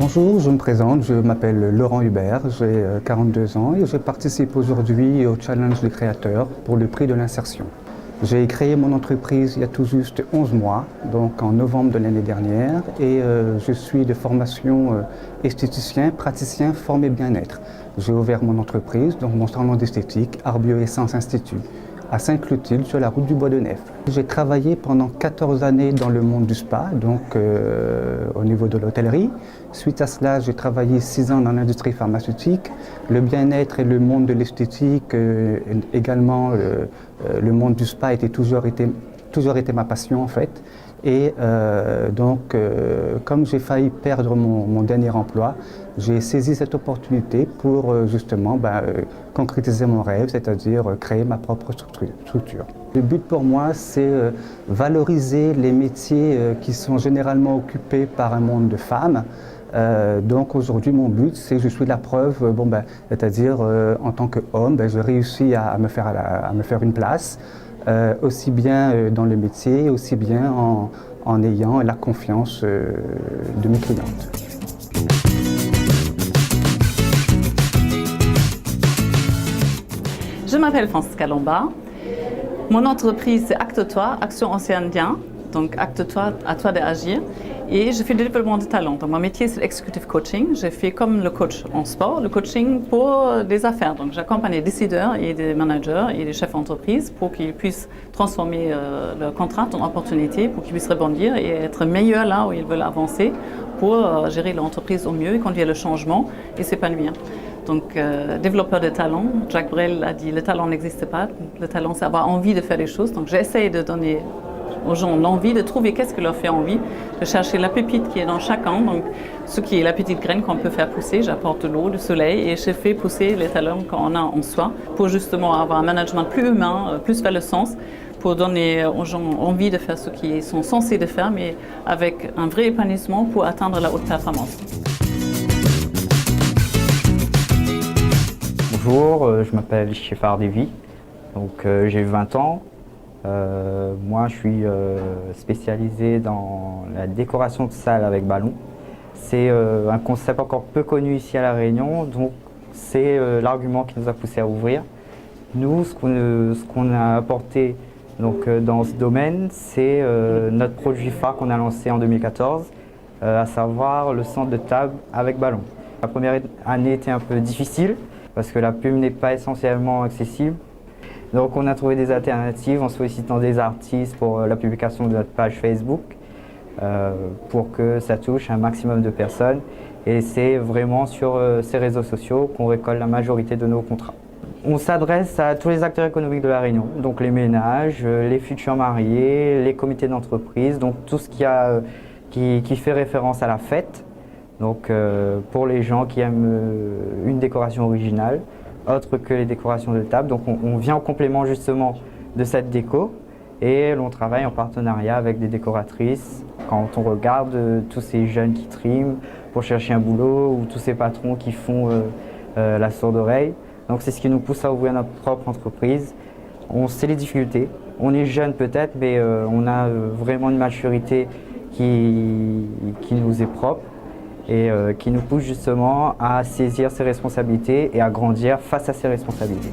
Bonjour, je me présente, je m'appelle Laurent Hubert, j'ai 42 ans et je participe aujourd'hui au Challenge des créateurs pour le prix de l'insertion. J'ai créé mon entreprise il y a tout juste 11 mois, donc en novembre de l'année dernière, et je suis de formation esthéticien, praticien, formé bien-être. J'ai ouvert mon entreprise, donc mon salon d'esthétique, Art Bio Essence Institut, à Saint-Clotilde, sur la route du Bois de Nef. J'ai travaillé pendant 14 années dans le monde du spa, donc au niveau de l'hôtellerie. Suite à cela, j'ai travaillé 6 ans dans l'industrie pharmaceutique. Le bien-être et le monde de l'esthétique, également le monde du spa a toujours été ma passion en fait. Et comme j'ai failli perdre mon dernier emploi, j'ai saisi cette opportunité pour justement concrétiser mon rêve, c'est-à-dire créer ma propre structure. Le but pour moi, c'est valoriser les métiers qui sont généralement occupés par un monde de femmes. Donc aujourd'hui, mon but, c'est que je suis la preuve, c'est-à-dire en tant qu'homme, je réussis à me faire une place. Aussi bien dans le métier, aussi bien en ayant la confiance de mes clientes. Je m'appelle Francisca Lombard. Mon entreprise, c'est Acte-toi, Action Océan Indien. Donc Acte-toi, à toi d'agir. Et je fais du développement de talent. Donc mon métier, c'est l'executive coaching. Je fais comme le coach en sport, le coaching pour des affaires. Donc j'accompagne des décideurs et des managers et des chefs d'entreprise pour qu'ils puissent transformer leur contrat en opportunité, pour qu'ils puissent rebondir et être meilleurs là où ils veulent avancer pour gérer l'entreprise au mieux et conduire le changement et s'épanouir. Donc, développeur de talent, Jacques Brel a dit le talent n'existe pas, le talent c'est avoir envie de faire des choses. Donc j'essaie de donner aux gens l'envie de trouver qu'est-ce qui leur fait envie, de chercher la pépite qui est dans chacun. Donc ce qui est la petite graine qu'on peut faire pousser, j'apporte de l'eau, du soleil et je fais pousser les talents qu'on a en soi pour justement avoir un management plus humain, plus vers le sens, pour donner aux gens envie de faire ce qu'ils sont censés de faire, mais avec un vrai épanouissement pour atteindre la haute performance. Bonjour, je m'appelle Shefard Devi, donc j'ai 20 ans. Moi, je suis spécialisé dans la décoration de salle avec ballon. C'est un concept encore peu connu ici à La Réunion, donc c'est l'argument qui nous a poussé à ouvrir. Nous, ce qu'on a apporté dans ce domaine, c'est notre produit phare qu'on a lancé en 2014, à savoir le centre de table avec ballon. La première année était un peu difficile parce que la pub n'est pas essentiellement accessible. Donc on a trouvé des alternatives en sollicitant des artistes pour la publication de notre page Facebook pour que ça touche un maximum de personnes. Et c'est vraiment sur ces réseaux sociaux qu'on récolte la majorité de nos contrats. On s'adresse à tous les acteurs économiques de La Réunion, donc les ménages, les futurs mariés, les comités d'entreprise, donc tout ce qui fait référence à la fête. Donc pour les gens qui aiment une décoration originale, autre que les décorations de table. Donc on vient en complément justement de cette déco et l'on travaille en partenariat avec des décoratrices. Quand on regarde tous ces jeunes qui triment pour chercher un boulot ou tous ces patrons qui font la sourde oreille. Donc c'est ce qui nous pousse à ouvrir notre propre entreprise. On sait les difficultés, on est jeune peut-être, mais on a vraiment une maturité qui nous est propre et qui nous pousse justement à saisir ses responsabilités et à grandir face à ses responsabilités.